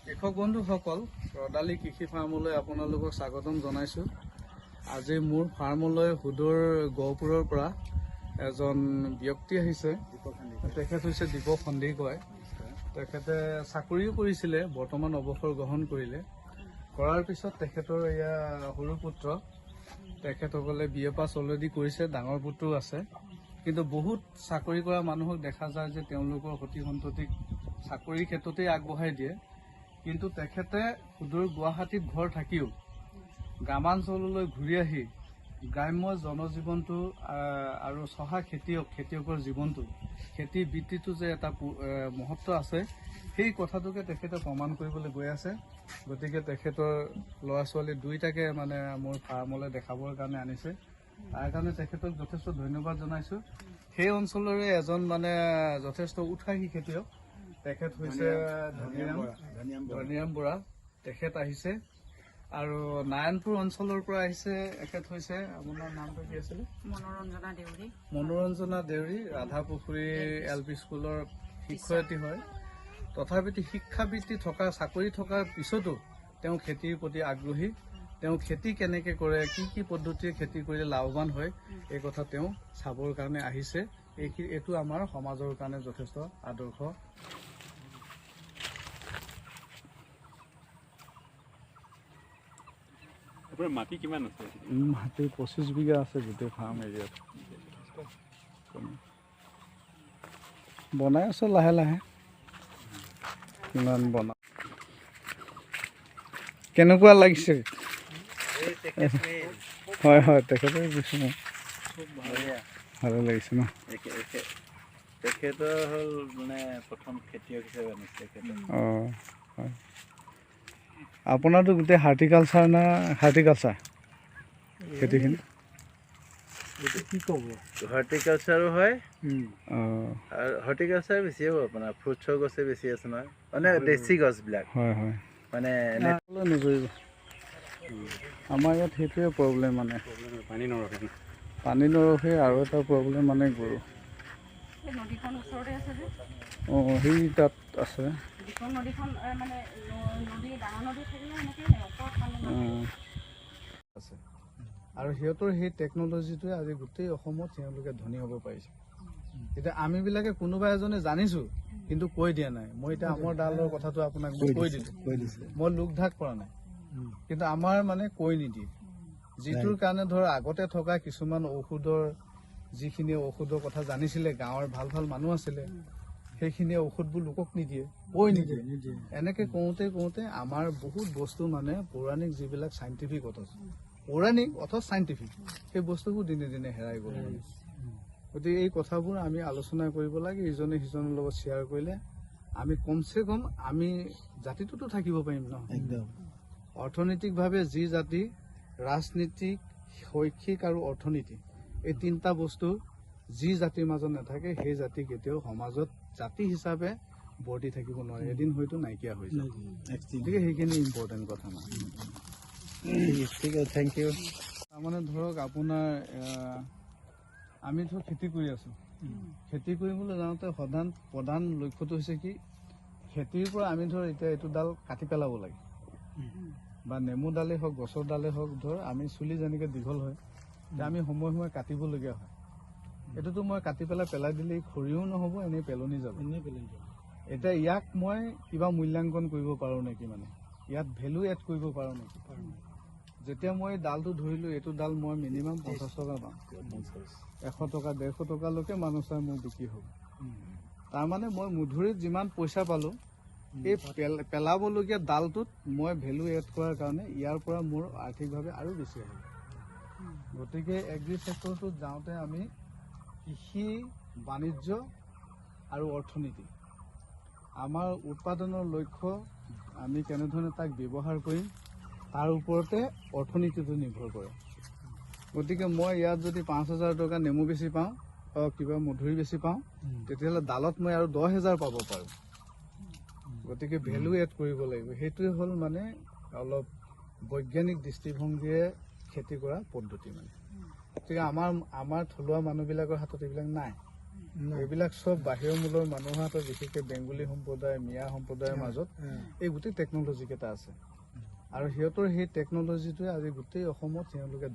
কৃষক বন্ধুসকল, ৰদালি কৃষি ফাৰ্মলৈ আপোনালোকক স্বাগতম জনাইছোঁ। আজি মোৰ ফাৰ্মলৈ সুদূৰ গহপুৰৰ পৰা এজন ব্যক্তি আহিছে। তেখেত হৈছে দীপক সন্দিকৈ। তেখেতে চাকৰিও কৰিছিলে, বৰ্তমান অৱসৰ গ্ৰহণ কৰিলে। কৰাৰ পিছত তেখেতৰ এয়া সৰু পুত্ৰ, তেখেতসকলে BA পাছ অলৰেডি কৰিছে, ডাঙৰ পুত্ৰও আছে। কিন্তু বহুত চাকৰি কৰা মানুহক দেখা যায় যে তেওঁলোকৰ সতি সন্ততিক চাকৰিৰ ক্ষেত্ৰতেই আগবঢ়াই দিয়ে। কিন্তু তেখেতে সুদূৰ গুৱাহাটীত ঘৰ থাকিও গ্ৰামাঞ্চললৈ ঘূৰি আহি গ্ৰাম্য জনজীৱনটো আৰু চহা খেতিয়কৰ জীৱনটো, খেতি বৃত্তিটো যে এটা মহত্ব আছে, সেই কথাটোকে তেখেতে প্ৰমাণ কৰিবলৈ গৈ আছে। গতিকে তেখেতৰ ল'ৰা ছোৱালী দুইটাকে মোৰ ফাৰ্মলৈ দেখাবৰ কাৰণে আনিছে। তাৰ কাৰণে তেখেতক যথেষ্ট ধন্যবাদ জনাইছোঁ। সেই অঞ্চলৰে এজন যথেষ্ট উৎসাহী খেতিয়ক, তেখেত হৈছে ধনিৰাম বৰা। তেখেত আহিছে আৰু নাৰায়ণপুৰ অঞ্চলৰ পৰা আহিছে। এখেত হৈছে, আপোনাৰ নামটো কি আছিলে? মনোৰঞ্জনা দেউৰী। ৰাধাপুখুৰী LP স্কুলৰ শিক্ষয়িত্ৰী হয়। তথাপিতো শিক্ষাবৃত্তি থকা, চাকৰি থকাৰ পিছতো তেওঁ খেতিৰ প্ৰতি আগ্ৰহী। তেওঁ খেতি কেনেকৈ কৰে, কি পদ্ধতিৰে খেতি কৰিলে লাভৱান হয়, এই কথা তেওঁ চাবৰ কাৰণে আহিছে। এইটো আমাৰ সমাজৰ কাৰণে যথেষ্ট আদৰ্শ। মাটি কিমান আছে? মাটি 25 বিঘা আছে গোটেই ফাৰ্ম এৰিয়াত। বনাই আছো লাহে লাহে। কিমান বনা, কেনেকুৱা লাগিছে? হয় হয়, তেখেতে কৈছো মই ভালে লাগিছে ন। তেখেতৰ হ'ল প্ৰথম খেতিয়ক হিচাপে আনিছে। হয়। আপোনাৰতো গোটেই হাৰ্টিকালচাৰ না? হাৰ্টিকালচাৰ খেতিখিনি কি ক'ব? হৰ্টিকালচাৰো হয়, আৰু হৰ্টিকালচাৰ বেছি হ'ব আপোনাৰ ফ্ৰুটছৰ গছে বেছি আছে নহয়, দেশী গছবিলাক। হয় হয়, নজৰিব। আমাৰ ইয়াত সেইটোৱে প্ৰব্লেম, পানী নৰখে। আৰু এটা প্ৰব্লেম গৰু। সেই তাত আছে। আৰু সিহঁতৰ সেই টেকন'লজিটোৱে আজি গোটেই অসমত তেওঁলোকে ধনী হ'ব পাৰিছে। এতিয়া আমিবিলাকে কোনোবা এজনে জানিছোঁ কিন্তু কৈ দিয়া নাই। মই এতিয়া আমৰ ডালৰ কথাটো আপোনাক মই কৈ দিছোঁ, মই লোক ঢাক কৰা নাই। কিন্তু আমাৰ কৈ নিদিয়ে, যিটোৰ কাৰণে আগতে থকা কিছুমান যিখিনি ঔষধৰ কথা জানিছিলে, গাঁৱৰ ভাল ভাল মানুহ আছিলে, সেইখিনি ঔষধবোৰ লোকক নিদিয়ে, কৈ নিদিয়ে। এনেকে কওঁতে আমাৰ বহুত বস্তু পৌৰাণিক যিবিলাক চাইণ্টিফিক অথচ চাইণ্টিফিক, সেই বস্তুবোৰ দিনে দিনে হেৰাই গ'ল। গতিকে এই কথাবোৰ আমি আলোচনা কৰিব লাগে। ইজনে সিজনৰ লগত শ্বেয়াৰ কৰিলে আমি কমচে কম আমি জাতিটোতো থাকিব পাৰিম ন। অৰ্থনৈতিকভাৱে যি জাতি, ৰাজনীতিক, শৈক্ষিক আৰু অৰ্থনীতি, এই তিনিটা বস্তু যি জাতিৰ মাজত নাথাকে, সেই জাতি কেতিয়াও সমাজত জাতি হিচাপে বৰ্তি থাকিব নোৱাৰে। এদিন হয়তো নাইকিয়া হৈ যায়। গতিকে সেইখিনি ইম্পৰ্টেণ্ট কথা ঠিক আছে, থেংক ইউ। আপোনাৰ আমি খেতি কৰি আছোঁ। খেতি কৰিবলৈ যাওঁতে প্ৰধান লক্ষ্যটো হৈছে কি, খেতিৰ পৰা আমি এতিয়া এইটো ডাল কাটি পেলাব লাগে, বা নেমু ডালেই হওক, গছৰ ডালেই হওক, আমি চুলি যেনেকৈ দীঘল হয়, আমি সময়ে সময়ে কাটিবলগীয়া হয়। এইটোতো মই কাটি পেলাই দিলে খৰিও নহ'ব, এনেই পেলনি যাব। এতিয়া ইয়াক মই কিবা মূল্যাংকন কৰিব পাৰোঁ নেকি, ইয়াত ভেলু এড কৰিব পাৰোঁ নেকি? যেতিয়া মই ডালটো ধৰিলোঁ, এইটো ডাল মই মিনিমাম 50 টকা পাম, 100 টকা 150 টকালৈকে মানুহ চাই মোৰ বিক্ৰী হ'ব। তাৰমানে মই মধুৰিত যিমান পইচা পালোঁ, এই পেলাবলগীয়া ডালটোত মই ভেলু এড কৰাৰ কাৰণে ইয়াৰ পৰা মোৰ আৰ্থিকভাৱে আৰু বেছি হ'ব। গতিকে এগ্ৰি ছেক্টৰটোত যাওঁতে আমি কৃষি, বাণিজ্য আৰু অৰ্থনীতি, আমাৰ উৎপাদনৰ লক্ষ্য আমি কেনেধৰণে তাক ব্যৱহাৰ কৰিম, তাৰ ওপৰতে অৰ্থনীতিটো নিৰ্ভৰ কৰে। গতিকে মই ইয়াত যদি 5,000 টকা নেমু বেছি পাওঁ, কিবা মধুৰি বেছি পাওঁ, তেতিয়াহ'লে ডালত মই আৰু 10,000 পাব পাৰোঁ। গতিকে ভেলু এড কৰিব লাগিব। সেইটোৱে হ'ল অলপ বৈজ্ঞানিক দৃষ্টিভংগীৰে খেতি কৰা পদ্ধতি। গতিকে আমাৰ থলুৱা মানুহবিলাকৰ হাতত এইবিলাক নাই। এইবিলাক চব বাহিৰৰ মূলৰ মানুহৰ হাতত, বিশেষকৈ বেংগলী সম্প্ৰদায়, মিয়া সম্প্ৰদায়ৰ মাজত এই গোটেই টেকন'লজি কেইটা আছে আৰু সিহঁতৰ সেই টেকন'লজিটোৱে আজি গোটেই অসমত তেওঁলোকে